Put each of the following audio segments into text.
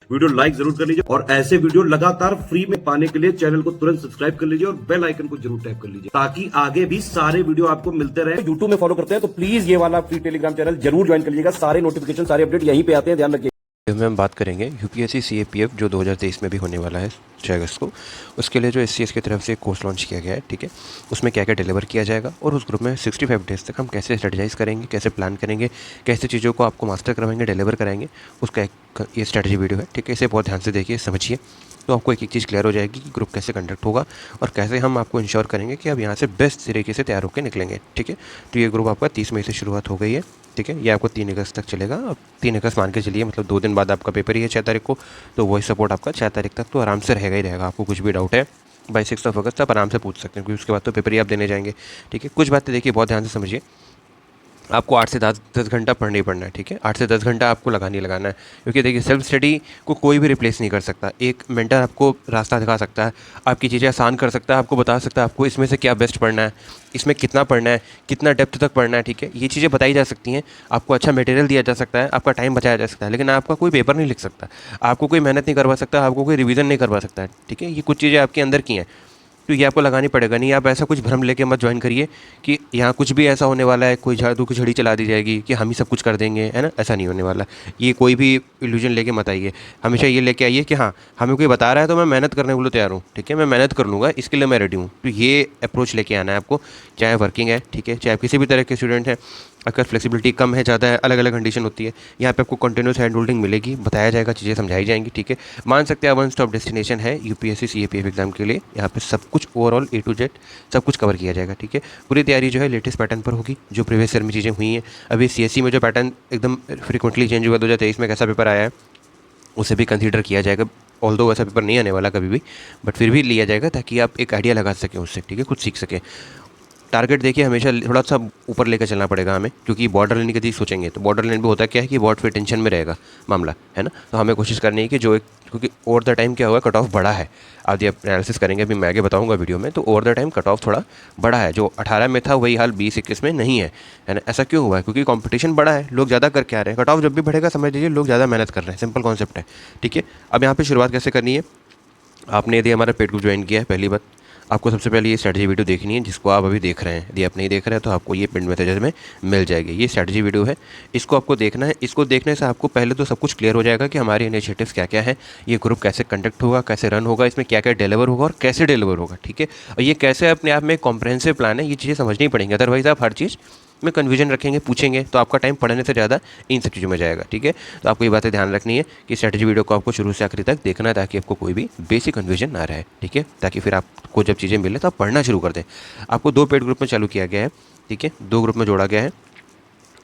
Video like जरूर कर लीजिए और ऐसे वीडियो लगातार फ्री में पाने के लिए चैनल को तुरंत सब्सक्राइब कर लीजिए और बेल आइकन को जरूर टैप कर लीजिए ताकि आगे भी सारे वीडियो आपको मिलते रहे। यूट्यूब में फॉलो करते हैं तो प्लीज ये वाला फ्री टेलीग्राम चैनल जरूर ज्वाइन कर लीजिएगा। सारे नोटिफिकेशन सारे अपडेट यहीं पे आते हैं, ध्यान रखिए। में हम बात करेंगे यूपीएससी सीएपीएफ जो 2023 में भी होने वाला है 6 अगस्त को। उसके लिए जो एससीएस की तरफ से एक कोर्स लॉन्च किया गया है, ठीक है। उसमें क्या क्या डिलीवर किया जाएगा और उस ग्रुप में 65 डेज तक हम कैसे स्ट्रेटजाइज करेंगे, कैसे प्लान करेंगे, कैसे चीज़ों को आपको मास्टर करवाएंगे, डिलीवर कराएंगे, उसका एक ये स्ट्रेटजी वीडियो है, ठीक है। इसे बहुत ध्यान से देखिए, समझिए, तो आपको एक एक चीज़ क्लियर हो जाएगी कि ग्रुप कैसे कंडक्ट होगा और कैसे हम आपको इंश्योर करेंगे कि आप यहाँ से बेस्ट तरीके से तैयार होकर निकलेंगे, ठीक है। तो ये ग्रुप आपका 30 मई से शुरुआत हो गई है, ठीक है। ये आपको 3 अगस्त तक चलेगा। अब 3 अगस्त मान के चलिए, मतलब 2 दिन बाद आपका पेपर ही है 6 तारीख को, तो वही सपोर्ट आपका 6 तारीख तक तो आराम से रहेगा ही रहेगा। आपको कुछ भी डाउट है बाई 6 अगस्त आप आराम से पूछ सकते हैं, क्योंकि उसके बाद तो पेपर ही आप देने जाएंगे, ठीक है। कुछ बातें देखिए, बहुत ध्यान से समझिए। आपको 8 से 10 घंटा पढ़ना ही पढ़ना है, ठीक है। 8 से 10 घंटा आपको लगाना है, क्योंकि देखिए सेल्फ स्टडी को कोई भी रिप्लेस नहीं कर सकता। एक मेंटर आपको रास्ता दिखा सकता है, आपकी चीज़ें आसान कर सकता है, आपको बता सकता है आपको इसमें से क्या बेस्ट पढ़ना है, इसमें कितना पढ़ना है, कितना डेप्थ तक पढ़ना है, ठीक है। ये चीज़ें बताई जा सकती हैं, आपको अच्छा मटेरियल दिया जा सकता है, आपका टाइम बचाया जा सकता है, लेकिन आपका कोई पेपर नहीं लिख सकता, आपको कोई मेहनत नहीं करवा सकता, आपको कोई रिवीजन नहीं करवा सकता है, ठीक है। ये कुछ चीज़ें आपके अंदर की हैं, तो ये आपको लगानी पड़ेगा। नहीं, आप ऐसा कुछ भ्रम लेके मत ज्वाइन करिए कि यहाँ कुछ भी ऐसा होने वाला है, कोई जादू की छड़ी चला दी जाएगी कि हम ही सब कुछ कर देंगे, है ना। ऐसा नहीं होने वाला। ये कोई भी इल्यूजन लेके मत आइए। हमेशा ये लेके आइए कि हाँ, हमें कोई बता रहा है तो मैं मेहनत करने के लिए तैयार हूँ, ठीक है। मैं मेहनत कर लूँगा, इसके लिए मैं रेडी हूँ। तो ये अप्रोच लेके आना है आपको, चाहे वर्किंग है, ठीक है, चाहे किसी भी तरह के स्टूडेंट हैं। अगर फ्लेक्सिबिलिटी कम है, ज़्यादा है, अलग अलग कंडीशन होती है, यहाँ पे आपको कंटिन्यूस हैंड होल्डिंग मिलेगी, बताया जाएगा, चीज़ें समझाई जाएंगी, ठीक है। मान सकते हैं वन स्टॉप डेस्टिनेशन है यूपीएससी सीएपीएफ एग्जाम के लिए। यहाँ पे सब कुछ ओवरऑल A to Z सब कुछ कवर किया जाएगा, ठीक है। पूरी तैयारी जो है लेटेस्ट पैटर्न पर होगी, जो प्रीवियस ईयर में चीज़ें हुई हैं। अभी सीएससी में जो पैटर्न एकदम फ्रिक्वेंटली चेंज हुआ, 2023 में कैसा पेपर आया है उसे भी कंसीडर किया जाएगा। ऑल्दो वैसा पेपर नहीं आने वाला कभी भी, बट फिर भी लिया जाएगा ताकि आप एक आइडिया लगा सकें उससे, ठीक है, कुछ सीख सकें। टारगेट देखिए हमेशा थोड़ा सा ऊपर लेकर चलना पड़ेगा हमें, क्योंकि बॉर्डर लाइन की चीज़ सोचेंगे तो बॉर्डर लाइन भी होता क्या है कि बोर्ड फिर टेंशन में रहेगा मामला, है ना। तो हमें कोशिश करनी है कि जो एक, क्योंकि ओवर द टाइम क्या हुआ, कट ऑफ बड़ा है। आप जब एनालिसिस करेंगे, अभी मैं आगे बताऊंगा वीडियो में, तो over the time cut off थोड़ा बड़ा है। जो 18 में था वही हाल 20-21 में नहीं है ना। ऐसा क्यों हुआ है? क्योंकि कंपटीशन बड़ा है, लोग ज़्यादा करके आ रहे हैं। कट ऑफ जब भी बढ़ेगा समझ लीजिए लोग ज़्यादा मेहनत कर रहे हैं, सिंपल कॉन्सेप्ट है, ठीक है। अब यहाँ पर शुरुआत कैसे करनी है? आपने यदि हमारा पेड ग्रुप ज्वाइन किया है, पहली बात आपको सबसे पहले ये स्ट्रैटेजी वीडियो देखनी है, जिसको आप अभी देख रहे हैं। यदि आप नहीं देख रहे हैं तो आपको ये पिन मैसेजेस में मिल जाएगी। ये स्ट्रैटेजी वीडियो है, इसको आपको देखना है। इसको देखने से आपको पहले तो सब कुछ क्लियर हो जाएगा कि हमारे इनिशिएटिव्स क्या क्या है, ये ग्रुप कैसे कंडक्ट होगा, कैसे रन होगा, इसमें क्या क्या डिलीवर होगा और कैसे डिलीवर होगा, ठीक है। और ये कैसे अपने आप में एक कॉम्प्रहेंसिव प्लान है, ये चीज़ें समझनी पड़ेंगी। अदरवाइज आप हर चीज़ में कन्फ्यूजन रखेंगे, पूछेंगे, तो आपका टाइम पढ़ने से ज़्यादा इन सब चीज़ों में जाएगा, ठीक है। तो आपको ये बातें ध्यान रखनी है कि स्ट्रैटेजी वीडियो को आपको शुरू से आखिरी तक देखना है, ताकि आपको कोई भी बेसिक कन्फ्यूजन ना रहे, ठीक है। ताकि फिर आपको जब चीज़ें मिले तो आप पढ़ना शुरू कर दें। आपको 2 पेड ग्रुप में चालू किया गया है, ठीक है, 2 ग्रुप में जोड़ा गया है।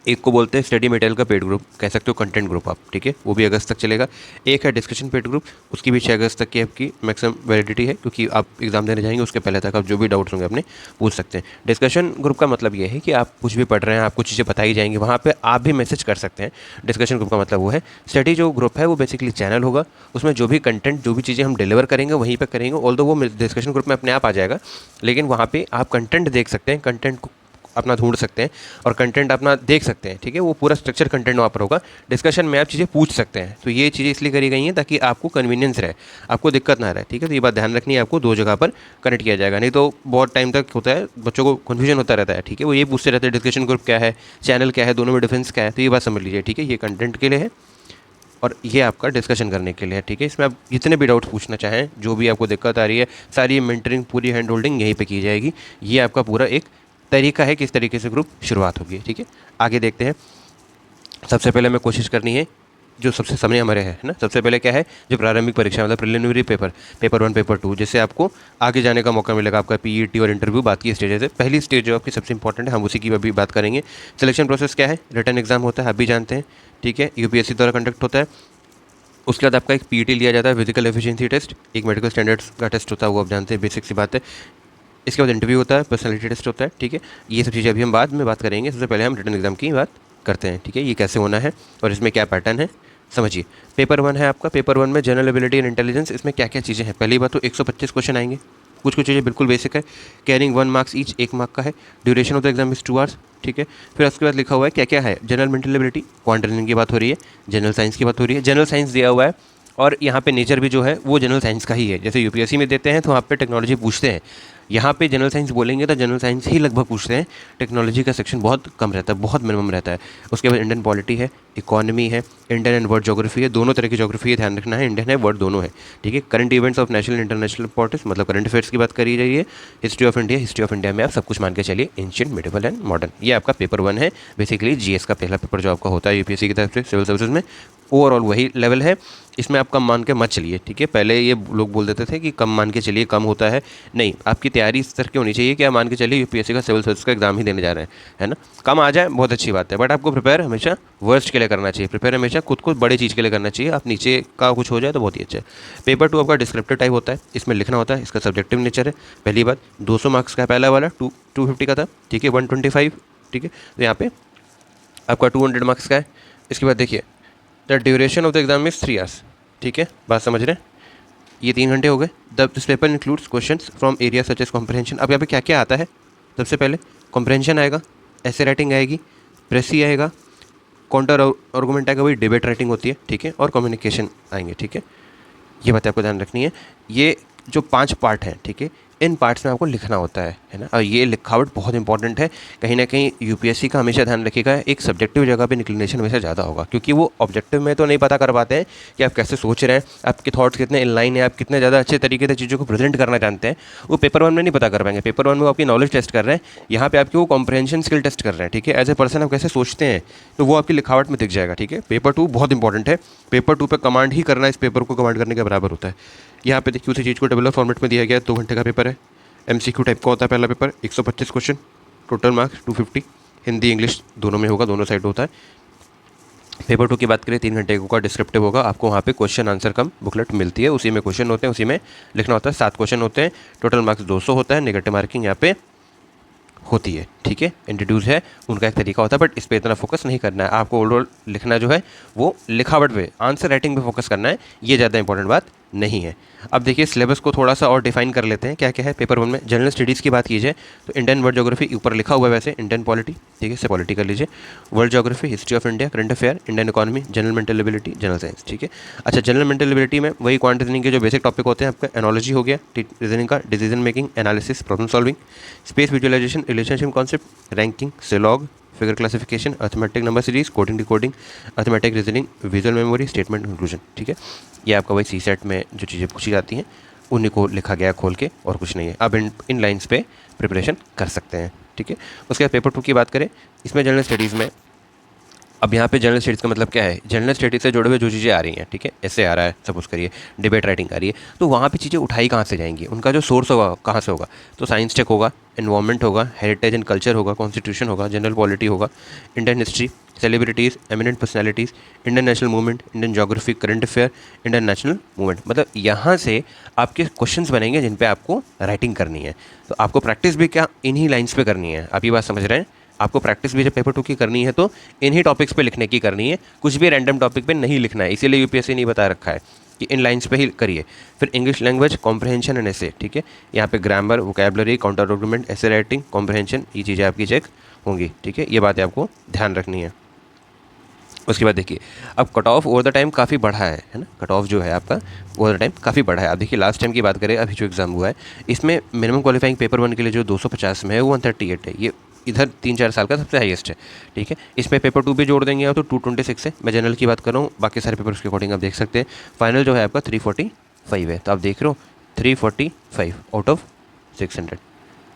एक को बोलते हैं स्टडी मटेरियल का पेड ग्रुप, कह सकते हो कंटेंट ग्रुप आप, ठीक है, वो भी अगस्त तक चलेगा। एक है डिस्कशन पेड ग्रुप, उसकी भी 6 अगस्त तक की आपकी मैक्सिमम वैलिडिटी है, क्योंकि आप एग्जाम देने जाएंगे उसके पहले तक आप जो भी डाउट्स होंगे अपने पूछ सकते हैं। डिस्कशन ग्रुप का मतलब ये है कि आप कुछ भी पढ़ रहे हैं, आपको चीज़ें बताई जाएंगी, वहाँ पर आप भी मैसेज कर सकते हैं। डिस्कशन ग्रुप का मतलब वो है। स्टडी जो ग्रुप है वो बेसिकली चैनल होगा, उसमें जो भी कंटेंट, जो भी चीज़ें हम डिलीवर करेंगे वहीं पर करेंगे। ऑल्दो वो डिस्कशन ग्रुप में अपने आप आ जाएगा, लेकिन वहाँ पर आप कंटेंट देख सकते हैं, कंटेंट को अपना ढूंढ सकते हैं और कंटेंट अपना देख सकते हैं, ठीक है। वो पूरा स्ट्रक्चर कंटेंट वहाँ पर होगा। डिस्कशन में आप चीज़ें पूछ सकते हैं। तो ये चीज़ें इसलिए करी गई हैं ताकि आपको कन्वीनियंस रहे, आपको दिक्कत ना रहे, ठीक है। तो ये बात ध्यान रखनी है, आपको 2 जगह पर कनेक्ट किया जाएगा, नहीं तो बहुत टाइम तक होता है, बच्चों को कन्फ्यूजन होता रहता है, ठीक है। वो ये पूछते रहते हैं डिस्कशन ग्रुप क्या है, चैनल क्या है, दोनों में डिफरेंस क्या है। तो ये बात समझ लीजिए, ठीक है। ये कंटेंट के लिए है और ये आपका डिस्कशन करने के लिए है, ठीक है। इसमें आप जितने भी डाउट्स पूछना चाहें, जो भी आपको दिक्कत आ रही है, सारी मेंटरिंग, पूरी हैंड होल्डिंग यहीं पे की जाएगी। ये आपका पूरा एक तरीका है किस तरीके से ग्रुप शुरुआत होगी, ठीक है। आगे देखते हैं। सबसे पहले हमें कोशिश करनी है, जो सबसे सामने हमारे है ना, सबसे पहले क्या है, जो प्रारंभिक परीक्षा मतलब प्रिलिमिनरी पेपर 1 पेपर 2, जिससे आपको आगे जाने का मौका मिलेगा। आपका पीईटी और इंटरव्यू बात की स्टेजेस है। पहली स्टेज जो आपकी सबसे इंपॉर्टेंट है, हम उसी की अभी बात करेंगे। सिलेक्शन प्रोसेस क्या है, रिटन एग्जाम होता है, आप भी जानते हैं, ठीक है, यूपीएससी द्वारा कंडक्ट होता है। उसके बाद आपका एक पीईटी लिया जाता है, फिजिकल एफिशिएंसी टेस्ट, एक मेडिकल स्टैंडर्ड्स का टेस्ट होता है, वो आप जानते हैं, बेसिक सी बात है। इसके बाद इंटरव्यू होता है, पर्सनैलिटी टेस्ट होता है, ठीक है। ये सब चीज़ें अभी हम बाद में बात करेंगे। सबसे पहले हम रिटन एग्जाम की बात करते हैं, ठीक है। ये कैसे होना है और इसमें क्या पैटर्न है समझिए। पेपर 1 है आपका। पेपर 1 में जनरल एबिलिटी एंड इंटेलिजेंस, इसमें क्या क्या चीज़ें हैं। पहली बात तो 125 क्वेश्चन आएंगे। कुछ चीज़ें बिल्कुल बेसिक है। कैरिंग 1 मार्क्स ईच, 1 मार्क का है। Duration of the exam is 2 hours, ठीक है। फिर उसके बाद लिखा हुआ है क्या क्या है। General mental ability, quant reasoning की बात हो रही है, जनरल साइंस की बात हो रही है। जनरल साइंस दिया हुआ है और यहाँ पे नेचर भी जो है वो जनरल साइंस का ही है। जैसे यूपीएससी में देते हैं तो वहाँ पे टेक्नोलॉजी पूछते हैं, यहाँ पे जनरल साइंस बोलेंगे तो जनरल साइंस ही लगभग पूछते हैं। टेक्नोलॉजी का सेक्शन बहुत कम रहता है, बहुत मिनिमम रहता है। उसके बाद इंडियन पॉलिटी है, इकोनॉमी है, इंडियन एंड वर्ल्ड ज्योग्राफी है, दोनों तरह की ज्योग्राफी है, ध्यान रखना है, इंडियन है वर्ल्ड दोनों है, ठीक है। Current events of national international importance, मतलब करंट अफेयर्स की बात करी रही है। History of India, history of India में आप सब कुछ मान के चलिए, एंशिएंट, मिडिवल एंड मॉडर्न। ये आपका पेपर 1 है, बेसिकली जीएस का पहला पेपर जो आपका होता है यूपीएससी की तरफ से सिविल सर्विसेज में। ओवरऑल वही लेवल है, इसमें आप कम मान के मत चलिए, ठीक है। पहले ये लोग बोल देते थे कि कम मान के चलिए, कम होता है, नहीं, आपकी तैयारी इस तरह की होनी चाहिए कि आप मान के चलिए यूपीएससी का सिविल सर्विस का एग्जाम ही देने जा रहे हैं, है ना। कम आ जाए बहुत अच्छी बात है, बट आपको प्रिपेयर हमेशा वर्स्ट के लिए करना चाहिए, प्रिपेयर हमेशा खुद को बड़े चीज़ के लिए करना चाहिए। आप नीचे का कुछ हो जाए तो बहुत ही अच्छा है। पेपर 2 आपका डिस्क्रिप्टिव टाइप होता है, इसमें लिखना होता है, इसका सब्जेक्टिव नेचर है। पहली बात 200 मार्क्स का पहला वाला 250 का था, ठीक है, 125, ठीक है। तो यहाँ पे आपका 200 मार्क्स का है। इसके बाद देखिए the duration of the exam is 3 hours, ठीक है, बात समझ रहे हैं, ये 3 घंटे हो गए। This paper includes questions from area such as comprehension. अब यहाँ पे क्या क्या आता है, सबसे पहले कॉम्प्रहेंशन आएगा, ऐसे राइटिंग आएगी, प्रेसी आएगा, काउंटर आर्गूमेंट आएगा, वही डिबेट राइटिंग होती है, ठीक है, और कम्युनिकेशन आएंगे, ठीक है। ये बात आपको ध्यान रखनी है। ये जो 5 पार्ट हैं, ठीक है, इन पार्ट्स में आपको लिखना होता है ना। और ये लिखावट बहुत इंपॉर्टेंट है। कहीं ना कहीं यूपीएससी का हमेशा ध्यान रखिएगा, एक सब्जेक्टिव जगह पे इंक्लिनेशन हमेशा ज़्यादा होगा, क्योंकि वो ऑब्जेक्टिव में तो नहीं पता कर पाते हैं कि आप कैसे सोच रहे हैं, आपके थॉट्स कितने इनलाइन है, आप कितने ज़्यादा अच्छे तरीके से चीज़ों को प्रेजेंट करना जानते हैं, वो पेपर 1 में नहीं पता कर पाएंगे। पेपर 1 में वो आपकी नॉलेज टेस्ट कर रहे हैं, यहाँ पे आपकी वो कॉम्प्रहेंशन स्किल टेस्ट कर रहे हैं, ठीक है। एज ए पर्सन आप कैसे सोचते हैं, तो वो आपकी लिखावट में दिख जाएगा, ठीक है। पेपर 2 बहुत इंपॉर्टेंट है। पेपर 2 पे कमांड ही करना इस पेपर को कमांड करने के बराबर होता है। यहाँ पे देखिए उसी चीज़ को टेबुलर फॉर्मेट में दिया गया है। 2 घंटे का पेपर है, एमसीक्यू टाइप का होता है पहला paper, 125 question, total marks 250, Hindi English दोनों में होगा, दोनों साइड होता है। पेपर 2 की बात करें 3 घंटे का डिस्क्रिप्टिव होगा, आपको वहाँ पे क्वेश्चन आंसर कम बुकलेट मिलती है, उसी में क्वेश्चन होते हैं, उसी में लिखना होता है। 7 क्वेश्चन होते हैं, टोटल मार्क्स 200 होता है, नेगेटिव मार्किंग यहाँ पे होती है, ठीक है। इंट्रोड्यूस है, उनका एक तरीका होता है, बट इस पर इतना फोकस नहीं करना है आपको। ओवरऑल लिखना जो है वो लिखावट पे, आंसर राइटिंग पे फोकस करना है, ये ज़्यादा इंपॉर्टेंट बात नहीं है। अब देखिए सिलेबस को थोड़ा सा और डिफाइन कर लेते हैं, क्या क्या है पेपर 1 में। जनरल स्टडीज़ की बात कीजिए तो इंडियन वर्ल्ड ज्योग्राफी ऊपर लिखा हुआ है, वैसे इंडियन पॉलिटी, ठीक है, इससे पॉलिटी कर लीजिए। World geography, history of India, current affair, Indian economy, general mental ability, general science, ठीक है। अच्छा, जनरल मेंटल एबिलिटी में वही क्वांटिटी के जो बेसिक टॉपिक होते हैं आपका, एनोलॉजी हो गया, रीजनिंग का, decision making, analysis, problem solving, space visualisation, relationship concept, ranking, सिलॉग, figure classification, arithmetic number series, coding decoding, arithmetic reasoning, visual memory, statement conclusion, ठीक है। ये आपका वही सीसेट में जो चीज़ें पूछी जाती हैं उन्हीं को लिखा गया खोल के, और कुछ नहीं है। अब इन लाइन्स पे प्रिपरेशन कर सकते हैं, ठीक है। उसके बाद पेपर 2 की बात करें, इसमें जनरल स्टडीज़ में, अब यहाँ पे जनरल स्टडीज़ का मतलब क्या है, जनरल स्टडीज़ से जुड़े हुए जो चीज़ें आ रही हैं, ठीक है, ऐसे आ रहा है सपोज करिए, डिबेट राइटिंग आ रही है, तो वहाँ पे चीज़ें उठाई कहाँ से जाएंगी, उनका जो सोर्स होगा कहाँ से होगा, तो साइंस टेक होगा, एनवायरनमेंट होगा, हेरिटेज एंड कल्चर होगा, कॉन्स्टिट्यूशन होगा, जनरल पॉलिटी होगा, Indian history, celebrities, eminent personalities, Indian national movement, Indian geography, current affair, Indian national movement. मतलब यहाँ से आपके क्वेश्चंस बनेंगे जिन पे आपको राइटिंग करनी है। तो आपको प्रैक्टिस भी क्या इन्हीं लाइन्स पे करनी है, आप ये बात समझ रहे हैं। आपको प्रैक्टिस भी जब पेपर 2 की करनी है तो इन्हीं टॉपिक्स पे लिखने की करनी है, कुछ भी रैंडम टॉपिक पे नहीं लिखना है। इसीलिए यूपीएससी नहीं बता रखा है कि इन लाइंस पे ही करिए। फिर इंग्लिश लैंग्वेज, कॉम्प्रहेंशन एंड ऐसे, ठीक है, यहाँ पे ग्रामर, वोकैबुलरी, काउंटर आर्गुमेंट, ऐसे राइटिंग, कॉम्प्रहेंशन, ये चीज़ें आपकी चेक होंगी, ठीक है। ये बातें आपको ध्यान रखनी है। उसके बाद देखिए अब cut off over the time काफ़ी बढ़ा है ना, कट ऑफ जो है आपका ओवर द टाइम काफ़ी बढ़ा है। अब देखिए लास्ट टाइम की बात करें, अभी जो एग्ज़ाम हुआ है इसमें मिनिमम क्वालिफाइंग पेपर 1 के लिए जो 250 में है वो 138 है, ये इधर 3-4 साल का सबसे हाईएस्ट है, ठीक है। इसमें पेपर 2 भी जोड़ देंगे आप तो 226 है। मैं जनरल की बात कर रहा हूँ, बाकी सारे पेपर उसके अकॉर्डिंग आप देख सकते हैं। फाइनल जो है आपका 345 है, तो आप देख रहे हो 345 आउट ऑफ 600,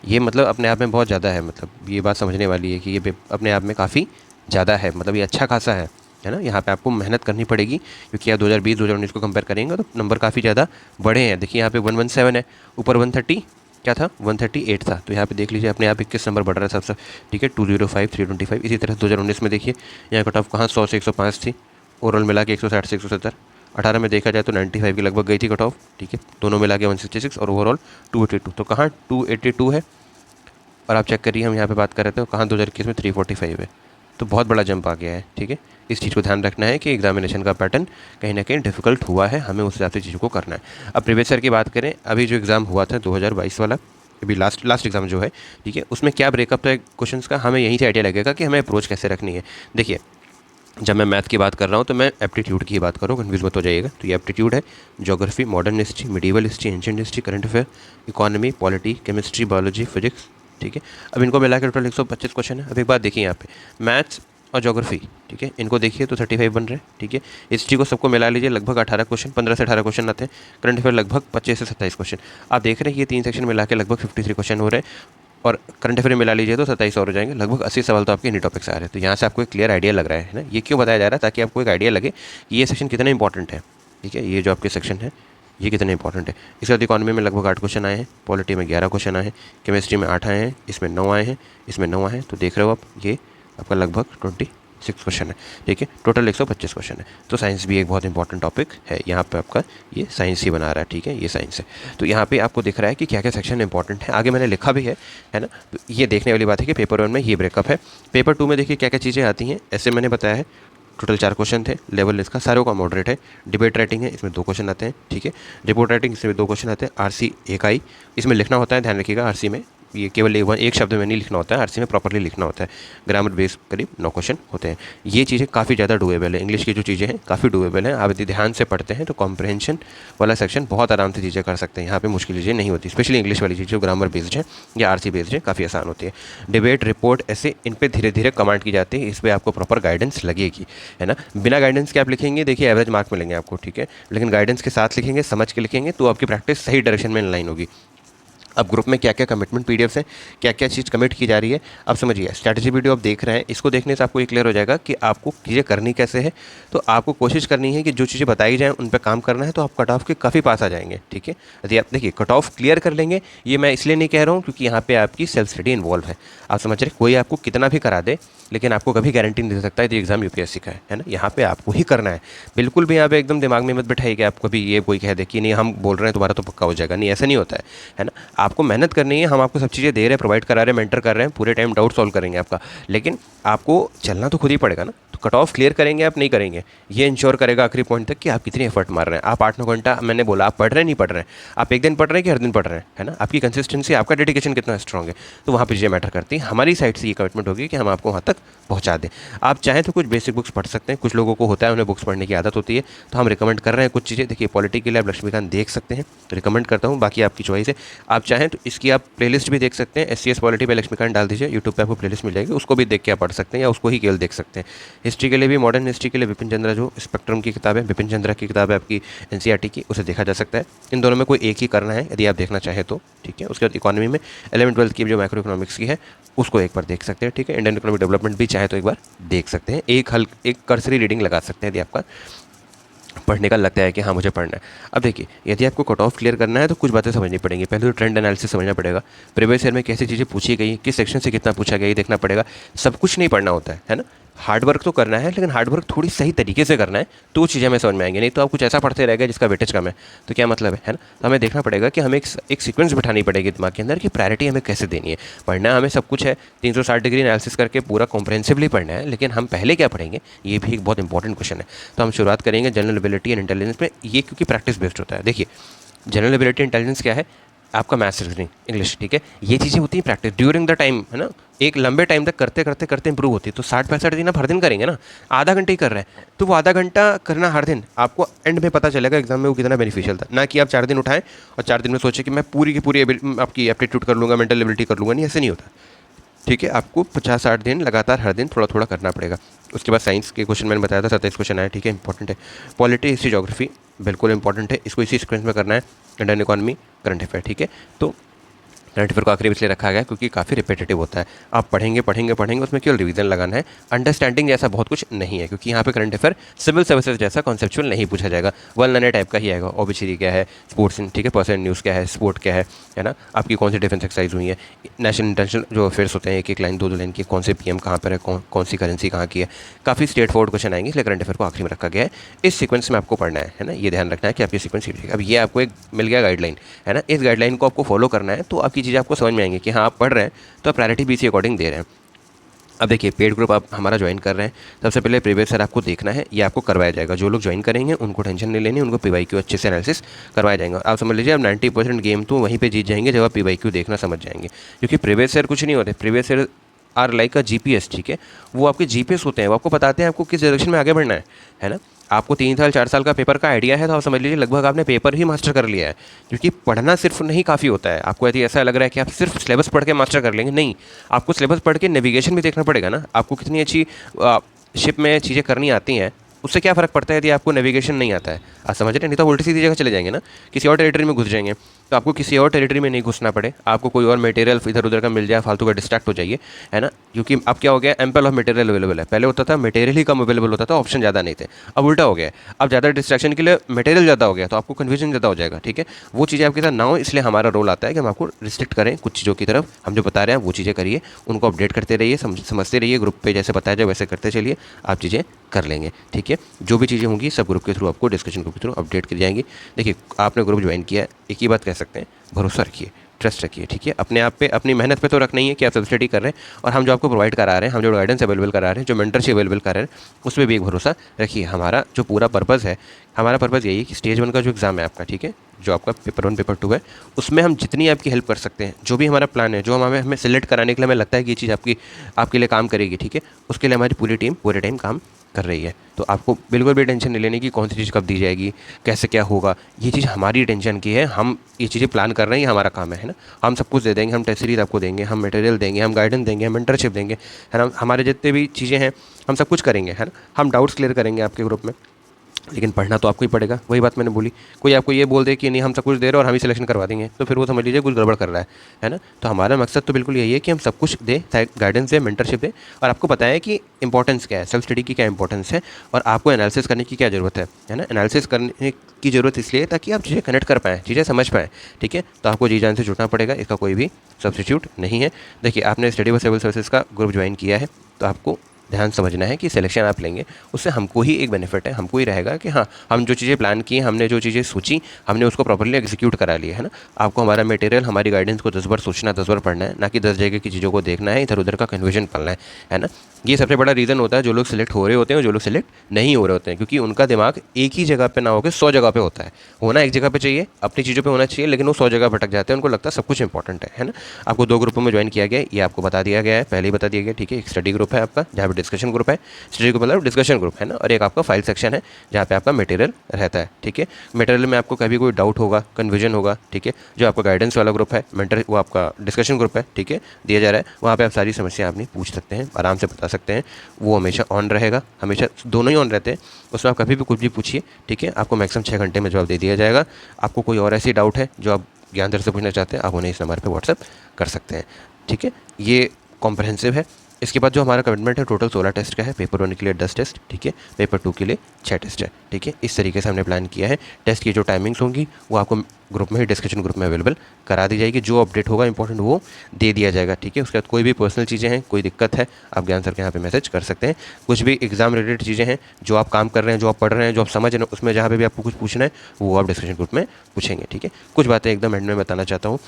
ये मतलब अपने आप में बहुत ज़्यादा है। मतलब ये बात समझने वाली है कि ये अपने आप में काफ़ी ज़्यादा है, मतलब ये अच्छा खासा है ना। यहाँ पे आपको मेहनत करनी पड़ेगी, क्योंकि आप 2020-2019 को कंपेयर करेंगे तो नंबर काफ़ी ज़्यादा बड़े हैं। देखिए यहाँ पे 117 है, ऊपर 130 क्या था, 138 था, तो यहाँ पे देख लीजिए अपने आप 21 नंबर बढ़ रहा है सबसे, ठीक है। 205, 325। इसी तरह 2019 में देखिए यहाँ कट ऑफ कहाँ 100 से 105 थी, ओवरऑल मिला के 160 से 170। 18 में देखा जाए तो 95 के लगभग गई थी कट ऑफ, ठीक है, दोनों मिला के 166 और ओवरऑल 282। तो कहाँ 282 है, और आप चेक करिए हम यहाँ पे बात कर रहे थे कहाँ 2021 में 345 है, तो बहुत बड़ा जंप आ गया है, ठीक है। इस चीज़ को ध्यान रखना है कि एग्जामिनेशन का पैटर्न कहीं ना कहीं डिफिकल्ट हुआ है, हमें उस हिसाब से चीज़ों को करना है। अब प्रीवियस ईयर की बात करें, अभी जो एग्ज़ाम हुआ था 2022 वाला, अभी लास्ट एग्ज़ाम जो है, ठीक है, उसमें क्या ब्रेकअप था क्वेश्चंस का, हमें यहीं से आइडिया लगेगा कि हमें अप्रोच कैसे रखनी है। देखिए जब मैं मैथ की बात कर रहा हूँ तो मैं एप्टीट्यूड की बात कर रहा हूँ, कन्फ्यूज मत हो जाइएगा। तो ये एप्टीट्यूड है, geography, modern history, medieval history, ancient history, current affair, economy, polity, chemistry, biology, physics, ठीक है। अब इनको मिला के टोटल 125 क्वेश्चन है। अब एक बात देखिए यहाँ पे, मैथ्स और ज्योग्राफी, ठीक है, इनको देखिए तो 35 बन रहे हैं, ठीक है। हिस्ट्री को सबको मिला लीजिए, लगभग 18 क्वेश्चन, 15 से 18 क्वेश्चन आते हैं। करंट अफेयर लगभग 25 से 27 क्वेश्चन। आप देख रहे हैं ये 3 सेक्शन मिला के लगभग 53 क्वेश्चन हो रहे हैं, और करंट अफेयर मिला लीजिए तो 27 और हो जाएंगे, लगभग 80 सवाल तो आपके इन्हीं टॉपिक से आ रहे हैं। तो यहाँ से आपको एक क्लियर आइडिया लग रहा है ना, ये क्यों बताया जा रहा है, ताकि आपको एक आइडिया लगे कि ये सेक्शन कितना इंपॉर्टेंट है, ठीक है। ये जो आपके सेक्शन है ये कितना इंपॉर्टेंट है। इसके बाद इकॉनमी में लगभग 8 क्वेश्चन आए हैं, पॉलिटी में 11 क्वेश्चन आए हैं, केमिस्ट्री में 8 आए हैं, इसमें 9 आए हैं, इसमें 9 आए हैं। तो देख रहे हो आप, ये आपका लगभग 26 क्वेश्चन है, ठीक है। टोटल 125 क्वेश्चन है। तो साइंस भी एक बहुत इंपॉर्टेंट टॉपिक है, यहाँ पे आपका ये साइंस ही बना रहा है, ठीक है, ये साइंस है। तो यहाँ पे आपको दिख रहा है कि क्या क्या सेक्शन इंपॉर्टेंट है, आगे मैंने लिखा भी है ना। तो ये देखने वाली बात है कि पेपर 1 में ये ब्रेकअप है। पेपर 2 में देखिए क्या क्या चीज़ें आती हैं, ऐसे मैंने बताया है। टोटल 4 क्वेश्चन थे, लेवल इसका सारों का मॉडरेट है। डिबेट राइटिंग है, इसमें 2 क्वेश्चन आते हैं, ठीक है। रिपोर्ट राइटिंग, इसमें 2 क्वेश्चन आते हैं। आरसी एक आई, इसमें लिखना होता है, ध्यान रखिएगा, आरसी में ये केवल एक शब्द में नहीं लिखना होता है, आरसी में प्रॉपर्ली लिखना होता है। ग्रामर बेस करीब 9 क्वेश्चन होते हैं। ये चीज़ें काफ़ी ज़्यादा डुएबल है, इंग्लिश की जो चीज़ें हैं काफ़ी डुएबल हैं। आप यदि ध्यान से पढ़ते हैं तो कॉम्प्रहेंशन वाला सेक्शन बहुत आराम से चीज़ें कर सकते हैं, यहाँ पे मुश्किल चीज़ें नहीं होती। स्पेशली इंग्लिश वाली चीज़ें जो ग्रामर बेस्ड है या आरसी बेस्ड है, काफ़ी आसान होती है। डिबेट, रिपोर्ट, ऐसे इन पर धीरे धीरे कमांड की जाती है, इस पर आपको प्रॉपर गाइडेंस लगेगी, है ना। बिना गाइडेंस के आप लिखेंगे, देखिए एवरेज मार्क मिलेंगे आपको, ठीक है। लेकिन गाइडेंस के साथ लिखेंगे, समझ के लिखेंगे, तो आपकी प्रैक्टिस सही डायरेक्शन में लाइन होगी। अब ग्रुप में क्या क्या कमिटमेंट पीडीएफ्स हैं, क्या क्या चीज़ कमिट की जा रही है, अब समझिए। स्ट्रैटेजी वीडियो आप देख रहे हैं, इसको देखने से आपको ये क्लियर हो जाएगा कि आपको चीज़ें करनी कैसे है। तो आपको कोशिश करनी है कि जो चीज़ें बताई जाएँ उन पर काम करना है, तो आप कट ऑफ के काफ़ी पास आ जाएंगे, ठीक है। यदि आप देखिए कट ऑफ क्लियर कर लेंगे, ये मैं इसलिए नहीं कह रहा हूँ क्योंकि यहाँ पे आपकी सेल्फ स्टडी इन्वॉल्व है। आप समझ रहे, कोई आपको कितना भी करा दे, लेकिन आपको कभी गारंटी नहीं दे सकता है एग्जाम यूपीएससी का है ना। यहाँ पे आपको ही करना है, बिल्कुल भी यहाँ पे एकदम दिमाग में मत बैठाइए कि आपको भी ये कोई कह दे कि नहीं हम बोल रहे हैं तुम्हारा तो पक्का हो जाएगा, नहीं, ऐसा नहीं होता है ना। आपको मेहनत करनी है, हम आपको सब चीज़ें दे रहे हैं, प्रोवाइड करा रहे हैं, मेंटर कर रहे हैं, पूरे टाइम डाउट सॉल्व करेंगे आपका, लेकिन आपको चलना तो खुद ही पड़ेगा ना। तो कट ऑफ क्लियर करेंगे आप, नहीं करेंगे, ये इंश्योर करेगा आखिरी पॉइंट तक कि आप कितनी एफर्ट मार रहे हैं। आप 8-9 घंटा, मैंने बोला, आप पढ़ रहे हैं नहीं पढ़ रहे हैं, आप एक दिन पढ़ रहे हैं कि हर दिन पढ़ रहे हैं, है ना। आपकी कंसिस्टेंसी, आपका डेडिकेशन कितना स्ट्रॉग है, तो वहाँ पर चीज़ें मैटर करती हैं। हमारी साइड से ये कमिटमेंट होगी कि हम आपको वहाँ तक पहुँचा दें। आप चाहें तो कुछ बेसिक बुक्स पढ़ सकते हैं, कुछ लोगों को होता है उन्हें बुक्स पढ़ने की आदत होती है, तो हम रिकमेंड कर रहे हैं कुछ चीज़ें। देखिए पॉलिटी के लिए आप लक्ष्मीकांत देख सकते हैं, रिकमेंड करता हूँ, बाकी आपकी चॉइस है। आप चाहें तो इसकी आप प्लेलिस्ट भी देख सकते हैं, एससीएस पॉलिटी पे लक्ष्मीकांत डाल दीजिए, यूट्यूब पे आपको प्लेलिस्ट मिल जाएगी, उसको भी देख के आप पढ़ सकते हैं, या उसको ही केवल देख सकते हैं। हिस्ट्री के लिए भी, मॉडर्न हिस्ट्री के लिए विपिन चंद्रा जो स्पेक्ट्रम की किताब है, विपिन चंद्रा की किताब है आपकी एनसीईआरटी की, उसे देखा जा सकता है। इन दोनों में कोई एक ही करना है यदि आप देखना चाहें तो, ठीक है। उसके बाद इकोनॉमी में 11वीं-12वीं की जो मैक्रो इकोनॉमिक्स की है उसको एक बार देख सकते हैं, ठीक है। इंडियन इकोनॉमिक डेवलपमेंट भी चाहे तो एक बार देख सकते हैं, एक कर्सरी रीडिंग लगा सकते हैं यदि आपका पढ़ने का लगता है कि हाँ मुझे पढ़ना है। अब देखिए, यदि आपको कट ऑफ क्लियर करना है तो कुछ बातें समझनी पड़ेंगी। पहले तो ट्रेंड एनालिसिस समझना पड़ेगा, प्रीवियस ईयर में कैसी चीज़ें पूछी गई, किस सेक्शन से कितना पूछा गया, ये देखना पड़ेगा। सब कुछ नहीं पढ़ना होता है ना। हार्ड वर्क तो करना है, लेकिन हार्ड वर्क थोड़ी सही तरीके से करना है, तो चीज़ें हमें समझ में आएंगी। नहीं तो आप कुछ ऐसा पढ़ते रहेगा जिसका वेटेज कम है, तो क्या मतलब है ना। तो हमें देखना पड़ेगा कि हमें एक सीक्वेंस बिठानी पड़ेगी दिमाग के अंदर कि प्रायोरिटी हमें कैसे देनी है। पढ़ना हमें सब कुछ है, 360 डिग्री एनालिसिस करके पूरा कॉम्प्रहेंसिवली पढ़ना है, लेकिन हम पहले क्या पढ़ेंगे, ये भी एक बहुत इंपॉर्टेंट क्वेश्चन है। तो हम शुरुआत करेंगे जनरल एबिलिटी एंड इंटेलिजेंस में, ये क्योंकि प्रैक्टिस बेस्ड होता है। देखिए जनरल एबिलिटी इंटेलिजेंस क्या है, आपका मैथ्स, रीजनिंग, इंग्लिश, ठीक है। ये चीज़ें होती हैं प्रैक्टिस ड्यूरिंग द टाइम, है ना। एक लंबे टाइम तक करते करते करते इंप्रूव होती है। तो 60-65 दिन आप हर दिन करेंगे ना, आधा घंटे ही कर रहे हैं, तो वो आधा घंटा करना हर दिन, आपको एंड में पता चलेगा एग्जाम में वो कितना बेनिफिशियल था। ना कि आप 4 दिन उठाएं और 4 दिन में सोचें कि मैं पूरी की पूरी आपकी एप्टीट्यूड कर लूँगा, मेंटल एबिलिटी कर लूँगा, नहीं, ऐसे नहीं होता, ठीक है। आपको 50-60 दिन लगातार हर दिन थोड़ा थोड़ा करना पड़ेगा। उसके बाद साइंस के क्वेश्चन मैंने बताया था, 27 क्वेश्चन आए, ठीक है, इंपॉर्टेंट है। पॉलिटी, हिस्ट्री, ज्योग्राफी बिल्कुल इंपॉर्टेंट है, इसको इसी सीक्वेंस में करना है। इंडियन इकोनॉमी, करंट अफेयर, ठीक है। तो करंट अफेयर को आखिरी में इसलिए रखा गया क्योंकि काफ़ी रिपीटेटिव होता है। आप पढ़ेंगे पढ़ेंगे पढ़ेंगे, उसमें केवल रिवीजन लगाना है, अंडरस्टैंडिंग जैसा बहुत कुछ नहीं है, क्योंकि यहाँ पे करंट अफेयर सिविल सर्विसेज जैसा कॉन्सेप्चुअल नहीं पूछा जाएगा, वन लाइनर टाइप का ही आएगा। ओबीसी क्या है, स्पोर्ट्स, ठीक है, पर्सनल न्यूज़ क्या है, स्पोर्ट क्या है ना, आपकी कौन सी डिफेंस एक्सरसाइज हुई है, नेशनल इंटरनेशनल जो अफेयर्स होते हैं, एक एक लाइन 2-2 लाइन की, कौन से पीएम कहाँ पर है, कौन सी करेंसी कहाँ की है, काफ़ी स्ट्रेट फॉरवर्ड क्वेश्चन आएंगे, इसलिए करंट अफेयर को आखिरी में रखा गया है। इस सीक्वेंस में आपको पढ़ना है ना, ये ध्यान रखना है कि आपकी सीक्वेंस सीखिएगा। अब ये आपको एक मिल गया गाइडलाइन, है ना, इस गाइडलाइन को आपको फॉलो करना है, तो आपकी चीज़ें आपको समझ में आएंगी कि हाँ आप पढ़ रहे हैं तो आप प्रायोरिटी भी इसी अकॉर्डिंग दे रहे हैं। अब देखिए पेड ग्रुप आप हमारा ज्वाइन कर रहे हैं, सबसे पहले प्रीवियस ईयर आपको देखना है, ये आपको करवाया जाएगा। जो लोग ज्वाइन करेंगे उनको टेंशन नहीं लेनी, उनको पीवाईक्यू अच्छे से एनालिसिस करवाया जाएगा। आप समझ लीजिए आप 90% गेम तो वहीं पे जीत जाएंगे जब आप पीवाईक्यू देखना समझ जाएंगे, क्योंकि प्रीवियस ईयर कुछ नहीं होते। Previous year are like a GPS, ठीक है। वो आपके जीपीएस होते हैं, वो आपको बताते हैं आपको किस डायरेक्शन में आगे बढ़ना है ना। आपको 3 साल 4 साल का पेपर का आइडिया है तो आप समझ लीजिए लगभग आपने पेपर ही मास्टर कर लिया है। क्योंकि पढ़ना सिर्फ नहीं काफ़ी होता है। आपको यदि ऐसा लग रहा है कि आप सिर्फ सिलेबस पढ़ के मास्टर कर लेंगे, नहीं, आपको सिलेबस पढ़ के नेविगेशन भी देखना पड़ेगा ना। आपको कितनी अच्छी शिप में चीज़ें करनी आती हैं, उससे क्या फ़र्क पड़ता है यदि आपको नेविगेशन नहीं आता है। आप समझ रहे हैं, नहीं तो उल्टी सीधी जगह चले जाएंगे ना, किसी और टेरिटरी में घुस जाएंगे। तो आपको किसी और टेरिटरी में नहीं घुसना पड़े, आपको कोई और मटेरियल इधर उधर का मिल जाए, फालतू का डिस्ट्रैक्ट हो जाइए, है ना। क्योंकि अब क्या हो गया, एम्पल ऑफ मटेरियल अवेलेबल है। पहले होता था मटेरियल ही कम अवेलेबल होता था, ऑप्शन ज़्यादा नहीं थे। अब उल्टा हो गया, अब ज़्यादा डिस्ट्रैक्शन के लिए मटेरियल ज़्यादा हो गया, तो आपको कन्फ्यूजन ज़्यादा हो जाएगा, ठीक है। वो चीज़ें आपके साथ ना हो, इसलिए हमारा रोल आता है कि हम आपको रिस्ट्रिक्ट करें कुछ चीज़ों की तरफ। हम जो बता रहे हैं वो चीज़ें करिए, उनको अपडेट करते रहिए, समझते रहिए, ग्रुप पे जैसे बताया जाए वैसे करते चलिए, आप चीज़ें कर लेंगे, ठीक है। जो भी चीज़ें होंगी सब ग्रुप के थ्रू आपको, डिस्कशन ग्रुप के थ्रू अपडेट की जाएंगी। देखिए, आपने ग्रुप ज्वाइन किया है, एक ही बात कह सकते हैं, भरोसा रखिए, ट्रस्ट रखिए, ठीक है। अपने आप पे, अपनी मेहनत पे तो रखना ही है कि आप सब स्टडी कर रहे हैं, और हम जो आपको प्रोवाइड करा रहे हैं, हम जो गाइडेंस अवेलेबल करा रहे हैं, जो मेंटरशिप अवेलेबल करा रहे हैं, उस पर भी एक भरोसा रखिए। हमारा जो पूरा पर्पज़ है, हमारा पर्पज़ यही है कि स्टेज 1 का जो एग्ज़ाम है आपका, ठीक है, जो आपका पेपर 1 पेपर 2 है, उसमें हम जितनी आपकी हेल्प कर सकते हैं, जो भी हमारा प्लान है, जो हमें सेलेक्ट कराने के लिए हमें लगता है कि ये चीज़ आपके लिए काम करेगी, ठीक है, उसके लिए हमारी पूरी टीम पूरे टाइम काम कर रही है। तो आपको बिल्कुल भी टेंशन नहीं लेने की, कौन सी चीज़ कब दी जाएगी, कैसे क्या होगा, ये चीज़ हमारी टेंशन की है। हम ये चीज़ें प्लान कर रहे हैं, ये हमारा काम है ना। हम सब कुछ दे देंगे, हम टेस्ट सीरीज आपको देंगे, हम मटेरियल देंगे, हम गाइडेंस देंगे, हम मेंटरशिप देंगे, है ना। हमारे जितने भी चीज़ें हैं हम सब कुछ करेंगे, है ना। हम डाउट्स क्लियर करेंगे आपके ग्रुप में, लेकिन पढ़ना तो आपको ही पड़ेगा। वही बात मैंने बोली, कोई आपको ये बोल दे कि नहीं हम सब कुछ दे रहे हैं और हम ही सिलेक्शन करवा देंगे, तो फिर वो समझ लीजिए कुछ गड़बड़ कर रहा है ना। तो हमारा मकसद तो बिल्कुल यही है कि हम सब कुछ दें, गाइडेंस दें, मेंटरशिप दें, और आपको पता है कि इंपॉर्टेंस क्या है, सेल्फ स्टडी की क्या इंपॉर्टेंस है, और आपको एनालिसिस करने की क्या ज़रूरत है ना। एनालिसिस करने की ज़रूरत इसलिए ताकि आप चीज़ें कनेक्ट कर पाएँ, चीज़ें समझ पाएँ, ठीक है। तो आपको जी जान से जुटना पड़ेगा, इसका कोई भी सब्स्टिट्यूट नहीं है। देखिए, आपने स्टडी फॉर सिविल सर्विसेज का ग्रुप ज्वाइन किया है, तो आपको ध्यान समझना है कि सिलेक्शन आप लेंगे उससे हमको ही एक बेनिफिट है, हमको ही रहेगा कि हाँ, हम जो चीज़ें प्लान की, हमने जो चीज़ें सोची, हमने उसको प्रॉपर्ली एग्जीक्यूट करा लिया, है ना। आपको हमारा मटेरियल, हमारी गाइडेंस को 10 बार सोचना, 10 बार पढ़ना है, ना कि 10 जगह की चीज़ों को देखना है, इधर उधर का कन्फ्यूजन पालना है ना। ये सबसे बड़ा रीज़न होता है जो लोग सिलेक्ट हो रहे होते हैं और जो लोग सिलेक्ट नहीं हो रहे होते हैं, क्योंकि उनका दिमाग एक ही जगह पे ना होकर 100 जगह पे होता है। होना एक जगह पे चाहिए, अपनी चीज़ों पे होना चाहिए, लेकिन वो 100 जगह भटक जाते हैं, उनको लगता है सब कुछ इंपॉर्टेंट है ना। आपको 2 ग्रुपों में ज्वाइन किया गया है, ये आपको बता दिया गया है, पहले ही बता दिया गया, ठीक है। एक स्टडी ग्रुप है आपका, जहाँ पे डिस्कशन ग्रुप है, स्टडी ग्रुप मतलब डिस्कशन ग्रुप है ना, और एक आपका फाइल सेक्शन है जहाँ पे आपका मटेरियल रहता है, ठीक है। मटेरियल में आपको कभी कोई डाउट होगा, कन्फ्यूजन होगा, ठीक है। जो आपका गाइडेंस वाला ग्रुप है, मेंटर, वो आपका डिस्कशन ग्रुप है, ठीक है, दिया जा रहा है, वहाँ पे आप सारी समस्या अपनी पूछ सकते हैं, आराम से बता सकते हैं। वो हमेशा ऑन रहेगा, हमेशा दोनों ही ऑन रहते हैं, उसमें आप कभी भी कुछ भी पूछिए, ठीक है। आपको मैक्सिमम 6 घंटे में जवाब दे दिया जाएगा। आपको कोई और ऐसी डाउट है जो आप ज्ञान दर से पूछना चाहते हैं, आप उन्हें इस नंबर पर व्हाट्सएप कर सकते हैं, ठीक है। ये कॉम्प्रहेंसिव है। इसके बाद जो हमारा कमिटमेंट है, टोटल 16 टेस्ट का है। पेपर 1 के लिए 10 टेस्ट, ठीक है। पेपर 2 के लिए 6 टेस्ट है, ठीक है। इस तरीके से हमने प्लान किया है। टेस्ट की जो टाइमिंग्स होंगी वो आपको ग्रुप में ही, डिस्कशन ग्रुप में अवेलेबल करा दी जाएगी। जो अपडेट होगा इंपॉर्टेंट वो दे दिया जाएगा, ठीक है। उसके बाद कोई भी पर्सनल चीज़ें हैं, कोई दिक्कत है, आप ज्ञान सर के यहाँ पे मैसेज कर सकते हैं। कुछ भी एग्जाम रिलेटेड चीज़ें हैं जो आप काम कर रहे हैं, जो आप पढ़ रहे हैं, जो आप समझ रहे हैं, उसमें जहाँ पे भी आपको कुछ पूछना है वो आप डिस्कशन ग्रुप में पूछेंगे, ठीक है। कुछ बातें एकदम एंड में बताना चाहता हूँ।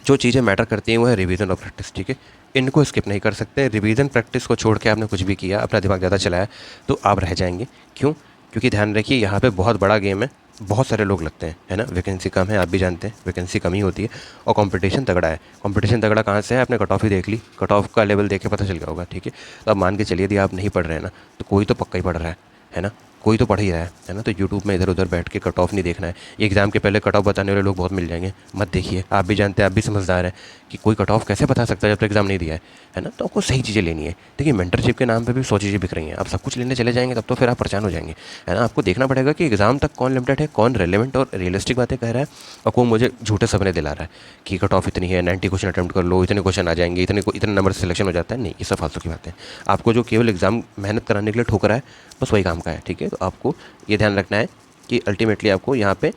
जो चीज़ें मैटर करती हैं वो है रिवीजन और प्रैक्टिस, ठीक है। इनको स्किप नहीं कर सकते। रिवीजन प्रैक्टिस को छोड़ के आपने कुछ भी किया, अपना दिमाग ज़्यादा चलाया, तो आप रह जाएंगे। क्यों? क्योंकि ध्यान रखिए, यहाँ पे बहुत बड़ा गेम है, बहुत सारे लोग लगते हैं, है ना। वैकेंसी कम है, आप भी जानते हैं, वैकेंसी कम ही होती है, और कंपटीशन तगड़ा है। कंपटीशन तगड़ा कहाँ से है? आपने कट ऑफ ही देख ली, कट ऑफ का लेवल देख के पता चल गया होगा, ठीक है। तो अब मान के चलिए यदि आप नहीं पढ़ रहे हैं ना, तो कोई तो पक्का ही पढ़ रहा है ना, कोई तो पढ़ ही रहा है ना। तो यूट्यूब में इधर उधर बैठ के कट ऑफ नहीं देखना है। एग्ज़ाम के पहले कट ऑफ बताने वाले लोग बहुत मिल जाएंगे, मत देखिए। आप भी जानते हैं, आप भी समझदार हैं कि कोई कट ऑफ कैसे बता सकता है जब तक एग्ज़ाम नहीं दिया है ना। तो आपको सही चीज़ें लेनी है। देखिए, मेंटरशिप के नाम पे भी 100 चीज़ें बिक रही हैं। आप सब कुछ लेने चले जाएंगे तब तो फिर आप परेशान हो जाएंगे, है ना। आपको देखना पड़ेगा कि एग्ज़ाम तक कौन लिमिटेड है, कौन रेलेवेंट और रियलिस्टिक बातें कह रहा है, और कौन मुझे झूठे सपने दिला रहा है कि कट ऑफ इतनी है, 90 क्वेश्चन अटैम्प्ट कर लो, इतने क्वेश्चन आ जाएंगे, इतने नंबर से सिलेक्शन हो जाता है। नहीं, ये सब फालतू की बातें हैं। आपको जो केवल एग्ज़ाम मेहनत कराने के लिए ठोक रहा है, बस वही काम का है, ठीक है। तो आपको ये ध्यान रखना है कि अल्टीमेटली आपको यहाँ पे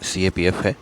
CAPF है,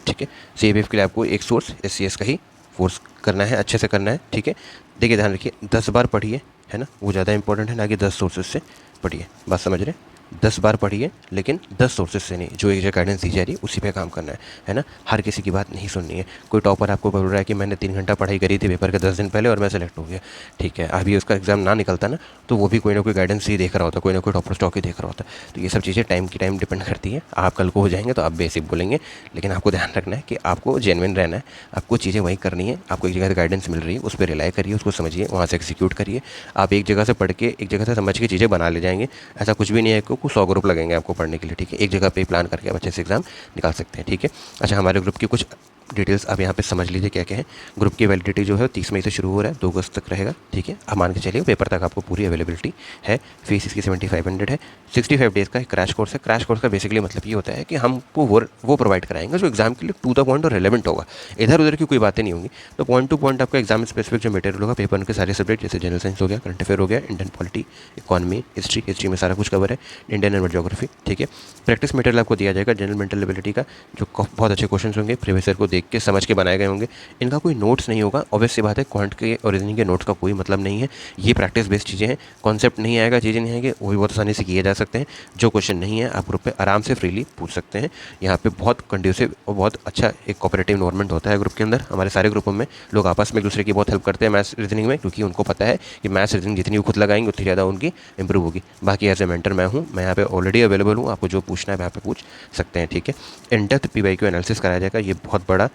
ठीक है। CAPF के लिए आपको एक सोर्स SCS का ही फोर्स करना है, अच्छे से करना है, ठीक है। देखिए, ध्यान रखिए, 10 बार पढ़िए, है ना, वो ज़्यादा इंपॉर्टेंट है, ना कि 10 सोर्सेज से पढ़िए। बात समझ रहे हैं? 10 बार पढ़िए, लेकिन 10 सोर्सेज से नहीं, जो एक जगह गाइडेंस दी जा रही है उसी पे काम करना है ना। हर किसी की बात नहीं सुननी है। कोई टॉपर आपको बोल रहा है कि मैंने 3 घंटा पढ़ाई करी थी पेपर के 10 दिन पहले और मैं सेलेक्ट हो गया, ठीक है, अभी उसका एग्जाम ना निकलता ना, तो वो भी कोई ना कोई गाइडेंस ही देख रहा होता, कोई ना कोई टॉपर स्टॉक ही देख रहा होता। तो ये सब चीज़ें टाइम की टाइम डिपेंड करती है। आप कल को हो जाएंगे तो आप बेसिक बोलेंगे, लेकिन आपको ध्यान रखना है कि आपको जेन्युइन रहना है, आपको चीज़ें वही करनी है। आपको एक जगह से गाइडेंस मिल रही है, उस पर रिलाई करिए, उसको समझिए, वहाँ से एग्जीक्यूट करिए। आप एक जगह से पढ़ के, एक जगह से समझ के चीज़ें बना ले जाएंगे, ऐसा कुछ भी नहीं है कि 100 ग्रुप लगेंगे आपको पढ़ने के लिए, ठीक है। एक जगह पे प्लान करके आप अच्छे से एग्जाम निकाल सकते हैं, ठीक है। अच्छा, हमारे ग्रुप की कुछ डिटेल्स आप यहाँ पे समझ लीजिए क्या क्या है। ग्रुप की वैलिडिटी जो है 30 मई से शुरू हो रहा है, 2 अगस्त तक रहेगा, ठीक है। अब मान के चलिए पेपर तक आपको पूरी अवेलेबिलिटी है। फीस इसकी 7500 है। 65 डेज़ का एक क्रैश कोर्स है। क्रैश कोर्स का बेसिकली मतलब ये होता है कि हमको वो प्रोवाइड कराएंगे जो एग्जाम के लिए टू द पॉइंट और रेलेवेंट होगा। इधर उधर की कोई बातें नहीं होंगी, तो पॉइंट टू पॉइंट आपका एग्जाम स्पेसिफिक जो मटेरियल होगा, पेपर के सारे सब्जेक्ट जैसे जनरल साइंस हो गया, करंट अफेयर हो गया, इंडियन पॉलिटी, इकॉनमी, हिस्ट्री में सारा कुछ कवर है, इंडियन एंड ज्योग्राफी, ठीक है। प्रैक्टिस मटेरियल आपको दिया जाएगा जनरल मेंटल एबिलिटी का, जो बहुत अच्छे क्वेश्चन होंगे, प्रीवियस ईयर को देख के समझ के बनाए गए होंगे। इनका कोई नोट्स नहीं होगा, ऑब्वियस सी बात है, क्वांट के और रीजनिंग के नोट्स का कोई मतलब नहीं है। ये प्रैक्टिस बेस्ड चीज़ें हैं, कॉन्सेप्ट नहीं आएगा, चीज़ें नहीं आएंगे, वो भी बहुत आसानी से किए जा सकते हैं। जो क्वेश्चन नहीं है आप ग्रुप पे आराम से फ्रीली पूछ सकते हैं। यहाँ पे बहुत कंड्यूसिव और बहुत अच्छा एक कोऑपरेटिव इन्वायरमेंट होता है ग्रुप के अंदर। हमारे सारे ग्रुपों में लोग आपस में एक दूसरे की बहुत हेल्प करते हैं मैथ्स रीजनिंग में, क्योंकि उनको पता है कि मैथ्स रीजनिंग जितनी वो खुद लगाएंगे उतनी ज़्यादा उनकी इंप्रूव होगी। बाकी एज ए मेंटर मैं हूँ, मैं यहाँ पे ऑलरेडी अवेलेबल हूँ, आपको जो पूछना है यहाँ पे पूछ सकते हैं, ठीक है। इन डेप्थ PYQ एनालिसिस कराया जाएगा, ये बहुत बड़ा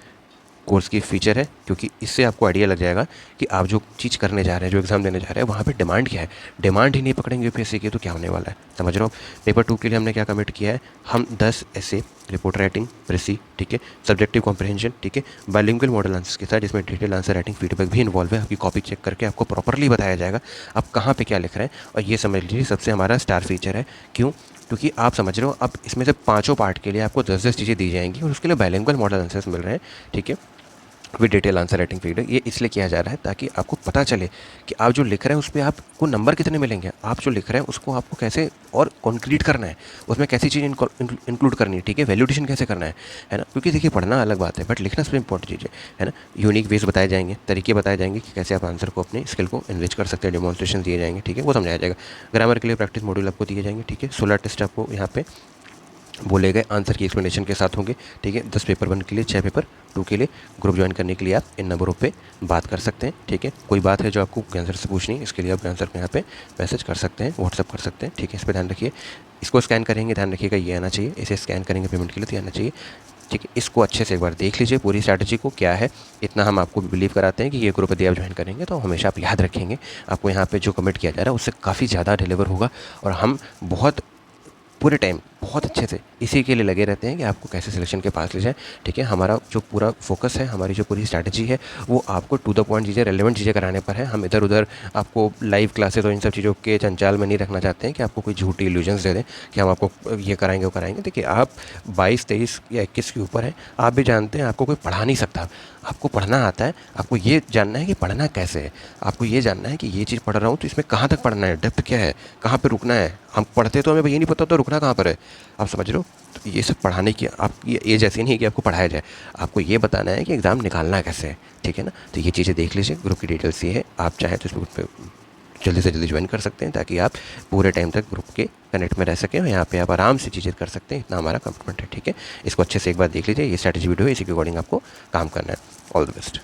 कोर्स की फीचर है, क्योंकि इससे आपको आइडिया लग जाएगा कि आप जो चीज़ करने जा रहे हैं, जो एग्ज़ाम देने जा रहे हैं, वहाँ पे डिमांड क्या है। डिमांड ही नहीं पकड़ेंगे यूपीएससी की तो क्या होने वाला है, समझ रहे हो। पेपर 2 के लिए हमने क्या कमिट किया है, हम 10 ऐसे रिपोर्ट राइटिंग, प्रेसी, ठीक है, सब्जेक्टिव कॉम्प्रहेंशन, ठीक है, बाइलिंगुअल मॉडल आंसर्स के साथ, जिसमें डिटेल आंसर राइटिंग फीडबैक भी इन्वॉल्व है। आपकी कॉपी चेक करके आपको प्रॉपरली बताया जाएगा आप कहाँ पे क्या लिख रहे हैं। और ये समझ लीजिए सबसे हमारा स्टार फीचर है। क्यों? क्योंकि आप समझ रहे हो, अब इसमें से 5 पार्ट के लिए आपको 10-10 चीज़ें दी जाएंगी और उसके लिए बाइलिंगुअल मॉडल आंसर्स मिल रहे हैं, ठीक है, with detail answer writing feedback. ये इसलिए किया जा रहा है ताकि आपको पता चले कि आप जो लिख रहे हैं उस पर आपको नंबर कितने मिलेंगे। आप जो लिख रहे हैं उसको आपको कैसे और कॉन्क्रीट करना है, उसमें कैसी चीज़ इंक्लूड करनी है, ठीक है, वैल्यूडेशन कैसे करना है ना। क्योंकि देखिए पढ़ना अलग बात है, बट लिखना सबसे इंपॉर्टेंट चीज़ है ना। यूनिक वेज बताए जाएंगे, तरीके बताए जाएंगे कि कैसे आप आंसर को, अपने स्किल को इनरिच कर सकते हैं, डेमोन्स्ट्रेशन दिए जाएंगे, ठीक है, वो समझाया जाएगा। ग्रामर के लिए प्रैक्टिस मॉड्यूल आपको दिए जाएंगे, ठीक है। 16 टेस्ट आपको यहाँ पे बोले गए आंसर की एक्सप्लेनेशन के साथ होंगे, ठीक है। 10 पेपर 1 के लिए, 6 पेपर 2 के लिए। ग्रुप ज्वाइन करने के लिए आप इन नंबरों पे बात कर सकते हैं, ठीक है। कोई बात है जो आपको आंसर से पूछनी है, इसके लिए आप आंसर को यहाँ पे मैसेज कर सकते हैं, व्हाट्सअप कर सकते हैं, ठीक है। इस पर ध्यान रखिए। इसको स्कैन करेंगे, ध्यान रखिएगा ये आना चाहिए, इसे स्कैन करेंगे पेमेंट के लिए तो ये आना चाहिए, ठीक है। इसको अच्छे से एक बार देख लीजिए पूरी स्ट्रैटेजी को क्या है। इतना हम आपको बिलीव कराते हैं कि ये ग्रुप यदि आप ज्वाइन करेंगे तो हमेशा आप याद रखेंगे आपको यहाँ पे जो कमिट किया जा रहा है उससे काफ़ी ज़्यादा डिलीवर होगा। और हम बहुत पूरे टाइम बहुत अच्छे से इसी के लिए लगे रहते हैं कि आपको कैसे सिलेक्शन के पास ले जाए, ठीक है। हमारा जो पूरा फोकस है, हमारी जो पूरी स्ट्रैटेजी है, वो आपको टू द पॉइंट चीज़ें, रेलेवेंट चीज़ें कराने पर है। हम इधर उधर आपको लाइव क्लासेस और इन सब चीज़ों के जंजाल में नहीं रखना चाहते हैं कि आपको कोई झूठी इल्यूजन्स दे दें कि हम आपको ये कराएंगे वो कराएंगे। देखिए आप 22, 23 या 21 के ऊपर हैं, आप भी जानते हैं आपको कोई पढ़ा नहीं सकता। आपको पढ़ना आता है, आपको ये जानना है कि पढ़ना कैसे है, आपको ये जानना है कि ये चीज़ पढ़ रहा हूँ तो इसमें कहाँ तक पढ़ना है, डेप्थ क्या है, कहाँ पे रुकना है। हम पढ़ते तो हमें ये नहीं पता तो रुकना कहाँ पर है, आप समझ रहे हो। तो ये सब पढ़ाने की आपकी एज ऐसी नहीं है कि आपको पढ़ाया जाए, आपको ये बताना है कि एग्ज़ाम निकालना कैसे है, ठीक है ना। तो ये चीज़ें देख लीजिए, ग्रुप की डिटेल्स ये है। आप चाहें तो इस पर जल्दी से जल्दी ज्वाइन कर सकते हैं ताकि आप पूरे टाइम तक ग्रुप के कनेक्ट में रह सकें और यहाँ पे आप आराम से चीज़ें कर सकते हैं। इतना हमारा कमिटमेंट है, ठीक है। इसको अच्छे से एक बार देख लीजिए, ये स्ट्रैटेजी वीडियो है, इसी के अकॉर्डिंग आपको काम करना है। All the best.